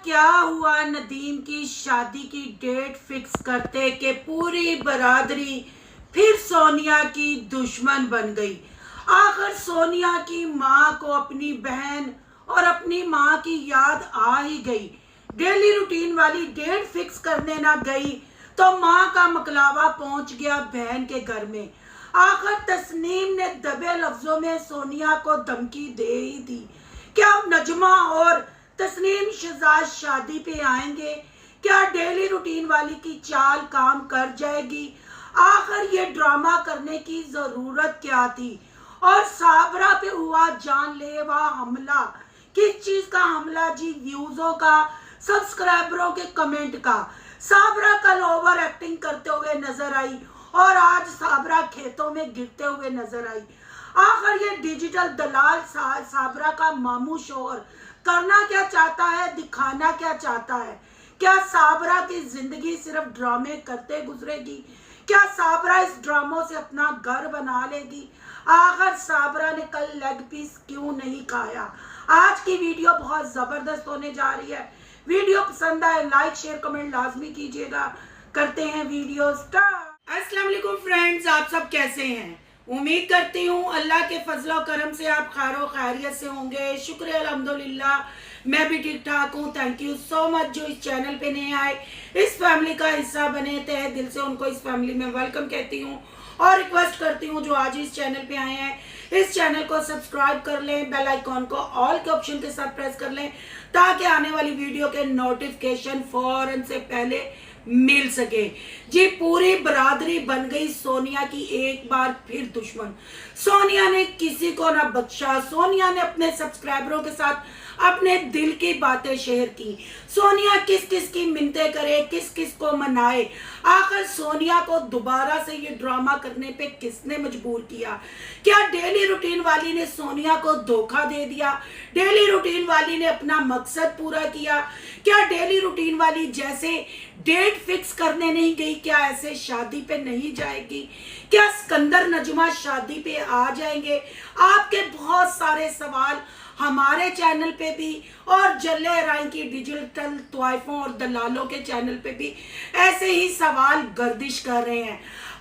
क्या हुआ नदीम की शादी की डेट फिक्स करते कि पूरी बरादरी फिर सोनिया की दुश्मन बन गई। आखिर सोनिया की माँ को अपनी बहन और अपनी माँ की याद आ ही गई। डेली रूटीन वाली डेट फिक्स करने ना गई तो माँ का मकलावा पहुंच गया बहन के घर में। आखिर तस्नीम ने दबे लफ्जों में सोनिया को धमकी दे ही दी। क्या नजमा और तस्नीम शहजाद शादी पे आएंगे? क्या डेली रूटीन वाली की चाल काम कर जाएगी? आखिर ये ड्रामा करने की जरूरत क्या थी? और साबरा पे हुआ जानलेवा हमला, किस चीज का हमला जी? व्यूजों का, सब्सक्राइबरों के कमेंट का। साबरा कल ओवर एक्टिंग करते हुए नजर आई और आज साबरा खेतों में गिरते हुए नजर आई। आखिर ये डिजिटल दलाल साबरा का मामू शोहर करना क्या चाहता है, दिखाना क्या चाहता है? क्या साबरा की जिंदगी सिर्फ ड्रामे करते गुजरेगी? क्या साबरा इस ड्रामों से अपना घर बना लेगी? आखिर साबरा ने कल लेग पीस क्यों नहीं खाया? आज की वीडियो बहुत जबरदस्त होने जा रही है। वीडियो पसंद आए लाइक शेयर कमेंट लाजमी कीजिएगा। करते हैं वीडियो स्टार्ट। अस्सलाम वालेकुम फ्रेंड्स, आप सब कैसे हैं? उम्मीद करती हूँ अल्लाह के फजल और करम से आप खैरो खैरियत से होंगे। शुक्र अल्हम्दुलिल्लाह, मैं भी ठीक ठाक हूँ। थैंक यू सो मच जो इस चैनल पे नए आए, इस फैमिली का हिस्सा बने। तहे दिल से उनको इस फैमिली में वेलकम कहती हूँ और रिक्वेस्ट करती हूँ जो आज इस चैनल पे आए हैं इस चैनल को सब्सक्राइब कर लें, बेल आइकॉन को ऑल के ऑप्शन के साथ प्रेस कर लें ताकि आने वाली वीडियो के नोटिफिकेशन फौरन से पहले मिल सके। जी, पूरी बरादरी बन गई सोनिया की एक बार फिर दुश्मन। सोनिया ने किसी को ना बख्शा। सोनिया ने अपने सब्सक्राइबरों के साथ अपने दिल की बातें शेयर की। सोनिया किस किस की मिन्नतें करे, किस किस को मनाए। आखिर सोनिया को दोबारा से ये ड्रामा करने पे किसने मजबूर किया? क्या डेली रूटीन वाली ने सोनिया को धोखा दे दिया? डेली रूटीन वाली ने अपना मकसद पूरा किया? क्या डेली रूटीन वाली जैसे डेट फिक्स करने नहीं गई, क्या ऐसे शादी पे नहीं जाएगी? क्या सिकंदर नजमा शादी पे आ जाएंगे? आपके बहुत सारे सवाल हमारे चैनल पे भी और जल्ले राय की डिजिटल तवाइफों और दलालों के चैनल पे भी ऐसे ही सवाल गर्दिश कर रहे हैं।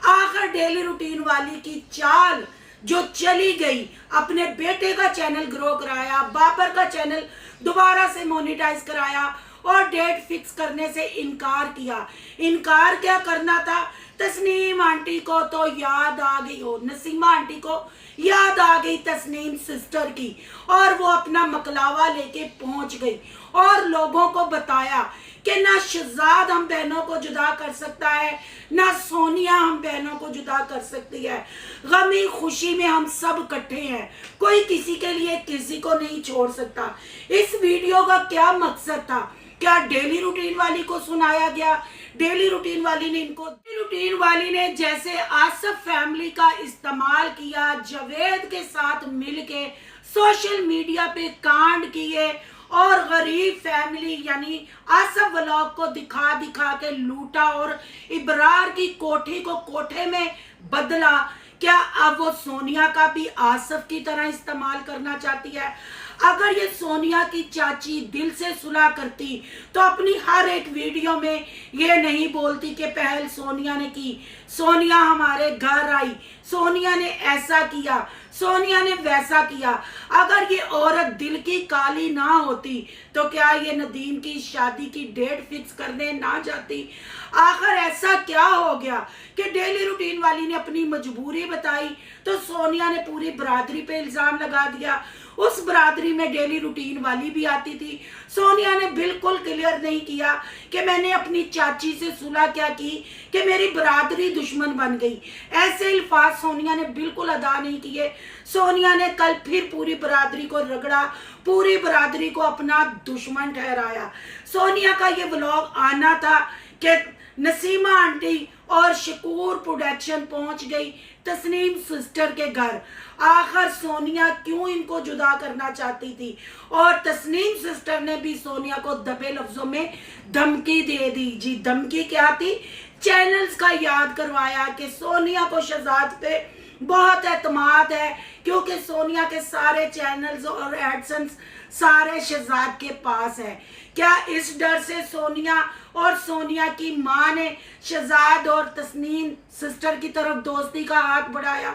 आखिर डेली रूटीन वाली की चाल जो चली गई, अपने बेटे का चैनल ग्रो कराया, बाबर का चैनल दोबारा से मोनेटाइज कराया और डेट फिक्स करने से इनकार किया। इनकार क्या करना था? तस्नीम आंटी को तो याद आ गई हो, नसीमा आंटी को याद आ गई तस्नीम सिस्टर की, और वो अपना मकलावा लेके पहुंच गई और लोगों को बताया कि ना शहजाद हम बहनों को जुदा कर सकता है, ना सोनिया हम बहनों को जुदा कर सकती है। गमी खुशी में हम सब इकट्ठे हैं, कोई किसी के लिए किसी को नहीं छोड़ सकता। इस वीडियो का क्या मकसद था? क्या डेली रूटीन वाली को सुनाया गया? डेली रूटीन वाली ने रूटीन वाली ने जैसे आसफ फैमिली का इस्तेमाल किया, जावेद के साथ मिलके सोशल मीडिया पे कांड किए और गरीब फैमिली यानी आसफ व्लॉग को दिखा दिखा के लूटा और इब्रार की कोठी को कोठे में बदला। क्या अब वो सोनिया का भी आसफ की तरह इस्तेमाल करना चाहती है? अगर ये सोनिया की चाची दिल से सुलह करती तो अपनी हर एक वीडियो में ये नहीं बोलती कि पहल सोनिया ने की, सोनिया हमारे घर आई, सोनिया ने ऐसा किया, सोनिया ने वैसा किया। अगर ये औरत दिल की काली ना होती तो क्या ये नदीम की शादी की डेट फिक्स करने ना जाती? आखिर ऐसा क्या हो गया कि डेली रूटीन वाली ने अपनी मजबूरी बताई तो सोनिया ने पूरी बरादरी पे इल्जाम लगा दिया? उस बरादरी में डेली रूटीन वाली भी आती थी। सोनिया ने बिल्कुल क्लियर नहीं किया कि मैंने अपनी चाची से सुलह क्या की कि मेरी बरादरी दुश्मन बन गई। ऐसे अल्फाज सोनिया ने बिल्कुल अदा नहीं किए। सोनिया ने कल फिर पूरी बरादरी को रगड़ा, पूरी बरादरी को अपना दुश्मन ठहराया। सोनिया का ये व्लॉग आना था कि नसीमा आंटी और शकूर प्रोडक्शन पहुंच गई तस्नीम सिस्टर के घर। आखिर सोनिया क्यों इनको जुदा करना चाहती थी? और तस्नीम सिस्टर ने भी सोनिया को दबे लफ्जों में धमकी दे दी। जी, धमकी क्या थी? चैनल्स का याद करवाया कि सोनिया को शहजाद पे बहुत एतमाद है, क्योंकि सोनिया के सारे चैनल्स और एडसेंस सारे शहजाद के पास है। क्या इस डर से सोनिया और सोनिया की मां ने शहजाद और तस्नीम सिस्टर की तरफ दोस्ती का हाथ बढ़ाया?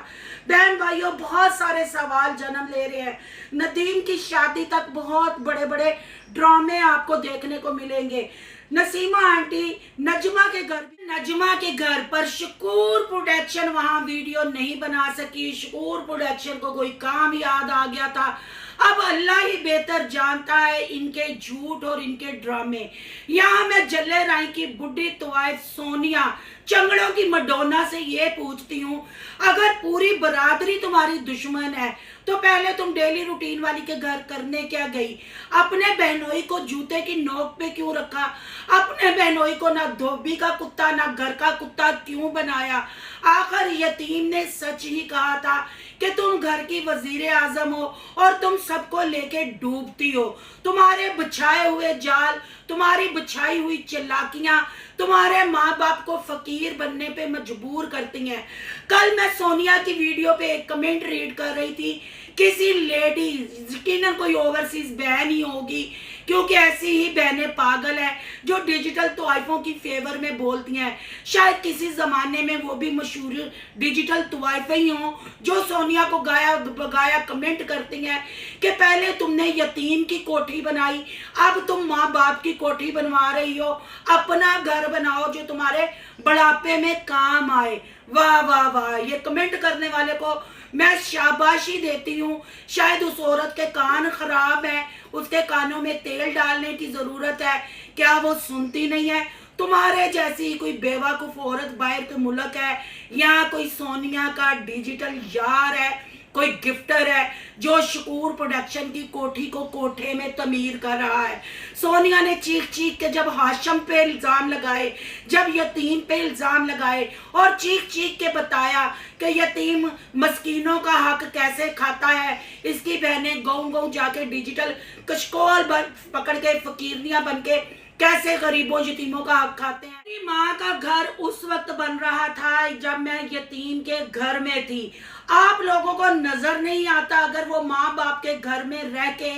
बहन भाइयों, बहुत सारे सवाल जन्म ले रहे हैं। नदीम की शादी तक बहुत बड़े बड़े ड्रामे आपको देखने को मिलेंगे। नसीमा आंटी नजमा के घर पर शकूर प्रोडक्शन वहां वीडियो नहीं बना सकी। शकूर प्रोडक्शन को कोई काम याद आ गया था। अब अल्लाह ही बेहतर जानता है इनके झूठ और इनके ड्रामे। यहाँ मैं जल्ले राय की बुढ़ी तवाइफ सोनिया चंगड़ों की मडोना से ये पूछती हूँ, अगर पूरी बरादरी तुम्हारी दुश्मन है तो पहले तुम डेली रूटीन वाली के घर करने क्या गई? अपने बहनोई को जूते की नोक पे क्यों रखा? अपने बहनोई को ना धोबी का कुत्ता ना घर का कुत्ता क्यों बनाया? आखिर यतीम ने सच ही कहा था कि तुम घर की वजीर आजम हो और तुम सबको लेके डूबती हो। तुम्हारे बिछाए हुए जाल, तुम्हारी बिछाई हुई चालाकियां तुम्हारे माँ बाप को फकीर बनने पे मजबूर करती हैं। कल मैं सोनिया की वीडियो पे एक कमेंट रीड कर रही थी, किसी लेडी, यकीनन कोई ओवरसीज बहन ही होगी, क्योंकि ऐसी ही बहनें पागल है जो डिजिटल तोइफों की फेवर में बोलती हैं। शायद किसी जमाने में वो भी मशहूर डिजिटल तोइफे ही हों जो सोनिया को गाया बगाया कमेंट करती हैं कि पहले तुमने यतीम की कोठी बनाई, अब तुम माँ बाप की कोठी बनवा रही हो। अपना घर बनाओ जो तुम्हारे बुढ़ापे में काम आए। वाह वाह वाह, ये कमेंट करने वाले को मैं शाबाशी देती हूँ। शायद उस औरत के कान खराब है, उसके कानों में तेल डालने की जरूरत है। क्या वो सुनती नहीं है? तुम्हारे जैसी कोई बेवकूफ औरत बाहर के मुल्क है, यहाँ कोई सोनिया का डिजिटल यार है, कोई गिफ्टर है जो शकूर प्रोडक्शन की कोठी को कोठे में तमीर कर रहा है। सोनिया ने चीख चीख के जब हाशम पे इल्जाम लगाए, जब यतीम पे इल्जाम लगाए और चीख चीख के बताया कि यतीम मस्कीनों का हक कैसे खाता है, इसकी बहनें गाँव गाँव जाके डिजिटल कशकोल पकड़ के फकीरनियां बन के कैसे गरीबों यतीमों का हक खाते हैं। मेरी माँ का घर उस वक्त बन रहा था जब मैं यतीम के घर में थी। आप लोगों को नजर नहीं आता, अगर वो माँ बाप के घर में रह के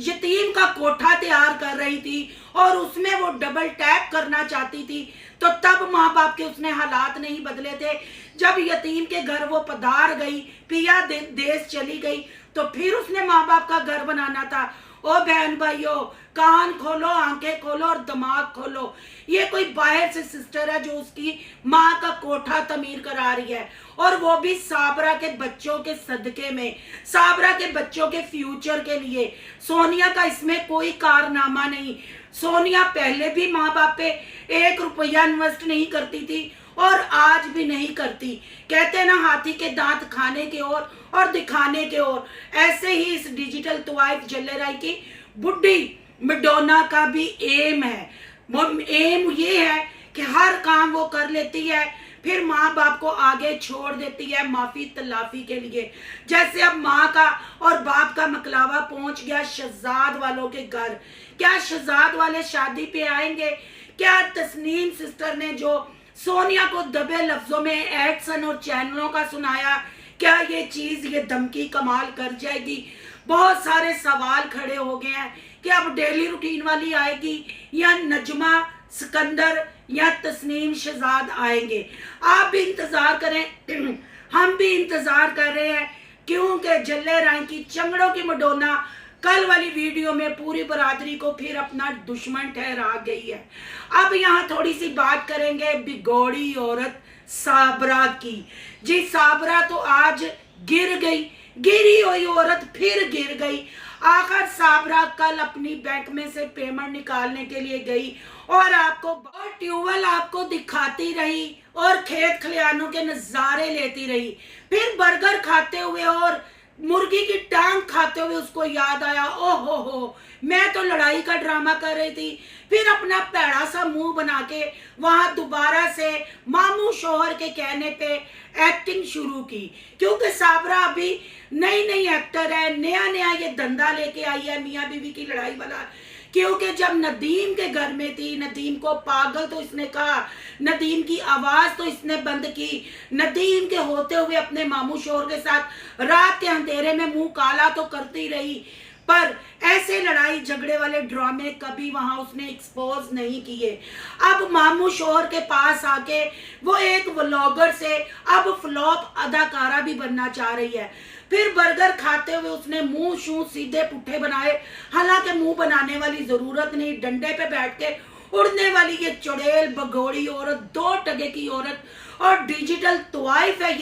यतीम का कोठा तैयार कर रही थी और उसमें वो डबल टैप करना चाहती थी, तो तब माँ बाप के उसने हालात नहीं बदले थे। जब यतीम के घर वो पधार गई, पिया देश चली गई, तो फिर उसने माँ बाप का घर बनाना था। ओ बहन भाइयों, कान खोलो, आंखें खोलो और दिमाग खोलो। ये कोई बाहर से सिस्टर है जो उसकी माँ का कोठा तमीर करा रही है, और वो भी साबरा के बच्चों के सदके में, साबरा के बच्चों के फ्यूचर के लिए। सोनिया का इसमें कोई कारनामा नहीं। सोनिया पहले भी माँ बाप पे 1 रुपया इन्वेस्ट नहीं करती थी और आज भी नहीं करती। कहते ना, हाथी के दांत खाने के और दिखाने के ओर। ऐसे ही इस डिजिटल तवाइफ जल्ले राय की बुढ़ी मडोना का भी एम है। एम ये है कि हर काम वो कर लेती है, फिर माँ बाप को आगे छोड़ देती है माफी तलाफी के लिए। जैसे अब माँ का और बाप का मकलावा पहुंच गया शहजाद वालों के घर। क्या शहजाद वाले शादी पे आएंगे? क्या तस्नीम सिस्टर ने जो सोनिया को दबे लफ्जों में एडसन और चैनलों का सुनाया, क्या ये चीज, ये धमकी कमाल कर जाएगी? बहुत सारे सवाल खड़े हो गए हैं कि अब डेली रूटीन वाली आएगी या नजमा सिकंदर या तस्नीम शहजाद आएंगे। आप भी इंतजार करें, हम भी इंतजार कर रहे हैं, क्योंकि जल्ले राय की चंगड़ों की मडोना कल वाली वीडियो में पूरी बरादरी को फिर अपना दुश्मन ठहरा गई है। अब यहाँ थोड़ी सी बात करेंगे बिगोड़ी औरत साबरा की। जी, साबरा तो आज गिर गई, गिरी हुई औरत फिर गिर गई। आखिर साबरा कल अपनी बैंक में से पेमेंट निकालने के लिए गई और ट्यूबवेल आपको दिखाती रही और खेत खलिहानों के नजारे लेती रही। फिर बर्गर खाते हुए और मुर्गी की टांग खाते हुए उसको याद आया, ओहो हो, मैं तो लड़ाई का ड्रामा कर रही थी। फिर अपना पैड़ा सा मुंह बना के वहां दोबारा से मामू शोहर के कहने पे एक्टिंग शुरू की, क्योंकि साबरा अभी नई नई एक्टर है, नया नया ये धंधा लेके आई है मियाँ बीवी की लड़ाई वाला। क्योंकि जब नदीम के घर में थी, नदीम को पागल तो इसने कहा, नदीम की आवाज तो इसने बंद की, नदीम के होते हुए अपने मामू शोहर के साथ रात के अंधेरे में मुंह काला तो करती रही, पर ऐसे लड़ाई झगड़े वाले ड्रामे कभी वहां उसने एक्सपोज नहीं किए। अब मामू शोहर के पास आके वो एक व्लॉगर से अब फ्लॉप अदाकारा भी बनना चाह रही है। फिर बर्गर खाते हुए उसने मुंह शू सीधे पुट्ठे बनाए, हालांकि मुंह बनाने वाली जरूरत नहीं, डंडे पे बैठ के उड़ने वाली ये चुड़ैल भगोड़ी औरत, 2 टके की औरत और डिजिटल तवाइफ है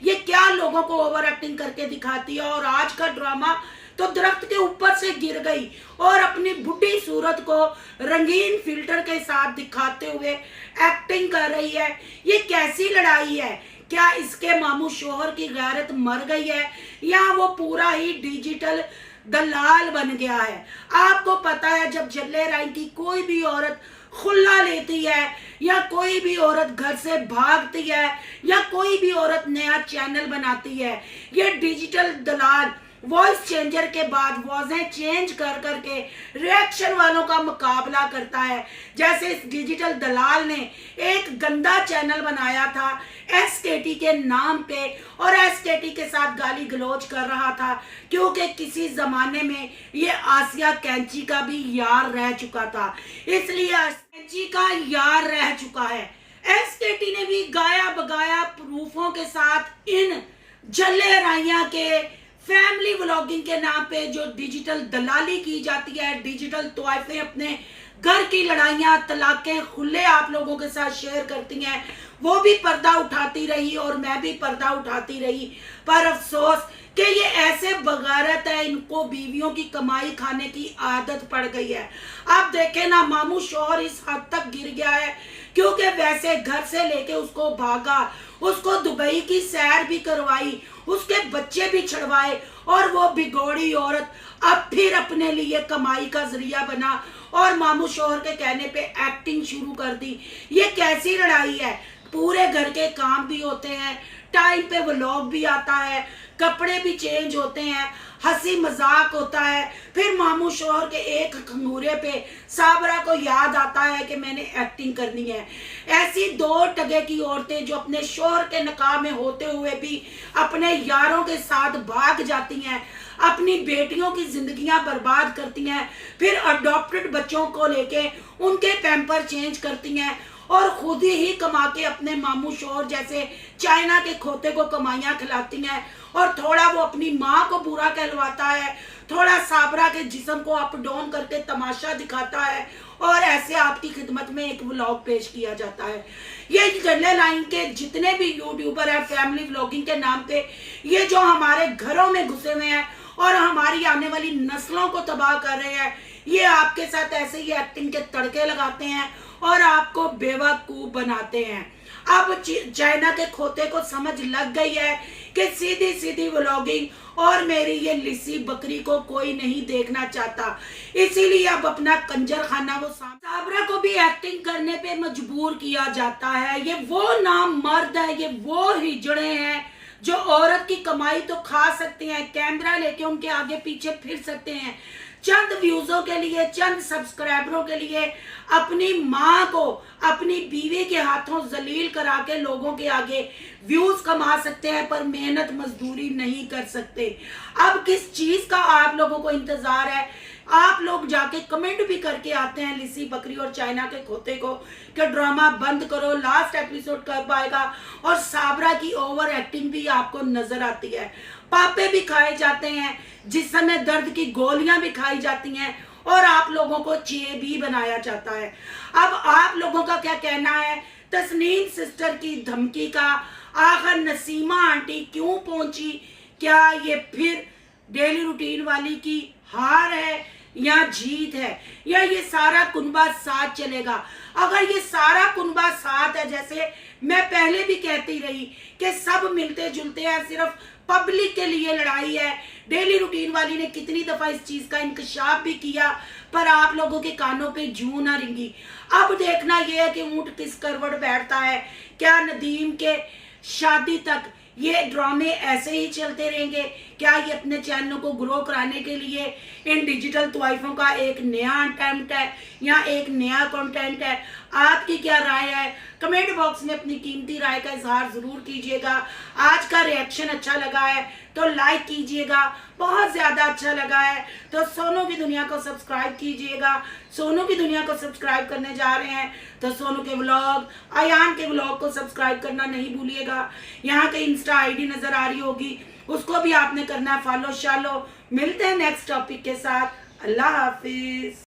ये क्या लोगों को ओवर एक्टिंग करके दिखाती है। और आज का ड्रामा तो दरख्त के ऊपर से गिर गई और अपनी बुढ़ी सूरत को रंगीन फिल्टर के साथ दिखाते हुए एक्टिंग कर रही है। ये कैसी लड़ाई है? क्या इसके मामू शोहर की गैरत मर गई है या वो पूरा ही डिजिटल दलाल बन गया है? आपको पता है जब जल्ले राय की कोई भी औरत खुला लेती है या कोई भी औरत घर से भागती है या कोई भी औरत नया चैनल बनाती है, ये डिजिटल दलाल वॉइस चेंजर के बाद वॉइसें चेंज कर करके रिएक्शन वालों का मुकाबला करता है। जैसे इस डिजिटल दलाल ने एक गंदा चैनल बनाया था एसकेटी के नाम पे और एसकेटी के साथ गाली गलौज कर रहा था, क्योंकि किसी जमाने में ये आसिया कैंची का भी यार रह चुका था, इसलिए कैंची का यार रह चुका है। एसकेटी ने भी गाया बगाया प्रूफों के साथ इन जल्ले राइया के फैमिली व्लॉगिंग के नाम पे जो डिजिटल दलाली की जाती है, डिजिटल तोहफे अपने घर की लड़ाइयां तलाकें खुले आप लोगों के साथ शेयर करती हैं, वो भी पर्दा उठाती रही और मैं भी पर्दा उठाती रही। पर अफसोस कि ये ऐसे बगारत है, इनको बीवियों की कमाई खाने की आदत पड़ गई है। आप देखें ना, मामू शौहर इस हद तक गिर गया है क्योंकि वैसे घर से लेके उसको भागा, उसको दुबई की सैर भी करवाई, उसके बच्चे भी छड़वाए और वो बिगोड़ी औरत अब फिर अपने लिए कमाई का जरिया बना और मामू शौहर के कहने पे एक्टिंग शुरू कर दी। ये कैसी लड़ाई है? पूरे घर के काम भी होते हैं, टाइम पे व्लॉग भी आता है, कपड़े भी चेंज होते हैं, हंसी मजाक होता है, फिर मामू शौहर के एक खंगूरे पे साबरा को याद आता है कि मैंने एक्टिंग करनी है। ऐसी 2 टके की औरतें जो अपने शौहर के नकाह में होते हुए भी अपने यारों के साथ भाग जाती हैं, अपनी बेटियों की जिंदगियां बर्बाद करती हैं, फिर अडॉप्टेड बच्चों को लेके उनके पैम्पर चेंज करती हैं और खुद ही कमा के अपने मामू शौहर जैसे चाइना के खोते को कमाइयां खिलाती हैं और थोड़ा वो अपनी माँ को बुरा कहलवाता है, थोड़ा साबरा के जिस्म को अप डाउन करके तमाशा दिखाता है और ऐसे आपकी खिदमत में एक व्लॉग पेश किया जाता है। ये जल्ले लाइन के जितने भी यूट्यूबर हैं फैमिली व्लॉगिंग के नाम पे, ये जो हमारे घरों में घुसे हुए हैं और हमारी आने वाली नस्लों को तबाह कर रहे हैं, ये आपके साथ ऐसे ही एक्टिंग के तड़के लगाते हैं और आपको बेवकूफ बनाते हैं। अब चाइना के खोते को समझ लग गई है कि सीधी सीधी व्लॉगिंग और मेरी ये लिसी बकरी को कोई नहीं देखना चाहता, इसीलिए अब अपना कंजर खाना वो साबरा को भी एक्टिंग करने पे मजबूर किया जाता है। ये वो नाम मर्द है, ये वो हिजड़े हैं जो औरत की कमाई तो खा सकते हैं, कैमरा लेके उनके आगे पीछे फिर सकते हैं, चंद व्यूजों के लिए, चंद सब्सक्राइबरों के लिए अपनी माँ को अपनी बीवी के हाथों जलील करा के लोगों के आगे व्यूज कमा सकते हैं, पर मेहनत मजदूरी नहीं कर सकते। अब किस चीज का आप लोगों को इंतजार है? आप लोग जाके कमेंट भी करके आते हैं लिसी बकरी और चाइना के खोते को कि ड्रामा बंद करो, लास्ट एपिसोड कब आएगा। और साबरा की ओवर एक्टिंग भी आपको नजर आती है, पापे भी खाए जाते हैं, जिस समय दर्द की गोलियां भी खाई जाती हैं और आप लोगों को चे भी बनाया जाता है। अब आप लोगों का क्या कहना है तस्नीम सिस्टर की धमकी का? आखिर नसीमा आंटी क्यों पहुंची? क्या ये फिर डेली रूटीन वाली की हार है या जीत है, या ये सारा कुनबा साथ चलेगा? अगर ये सारा कुनबा साथ है, जैसे मैं पहले भी कहती रही कि सब मिलते जुलते हैं, सिर्फ पब्लिक के लिए लड़ाई है। डेली रूटीन वाली ने कितनी दफा इस चीज का इंकशाफ भी किया, पर आप लोगों के कानों पे जूं ना रिंगी। अब देखना यह है कि ऊंट किस करवट बैठता है। क्या नदीम के शादी तक ये ड्रामे ऐसे ही चलते रहेंगे? क्या ये अपने चैनल को ग्रो कराने के लिए इन डिजिटल तोइफों का एक नया अटेम्प्ट है या एक नया कंटेंट है? आपकी क्या राय है? कमेंट बॉक्स में अपनी कीमती राय का इजहार ज़रूर कीजिएगा। आज का रिएक्शन अच्छा लगा है तो लाइक कीजिएगा, बहुत ज़्यादा अच्छा लगा है तो सोनू की दुनिया को सब्सक्राइब कीजिएगा। सोनू की दुनिया को सब्सक्राइब करने जा रहे हैं तो सोनू के व्लॉग, अयान के व्लॉग को सब्सक्राइब करना नहीं भूलिएगा। यहाँ के इंस्टा आईडी नज़र आ रही होगी, उसको भी आपने करना है फॉलो शालो। मिलते हैं नेक्स्ट टॉपिक के साथ। अल्लाह हाफिज।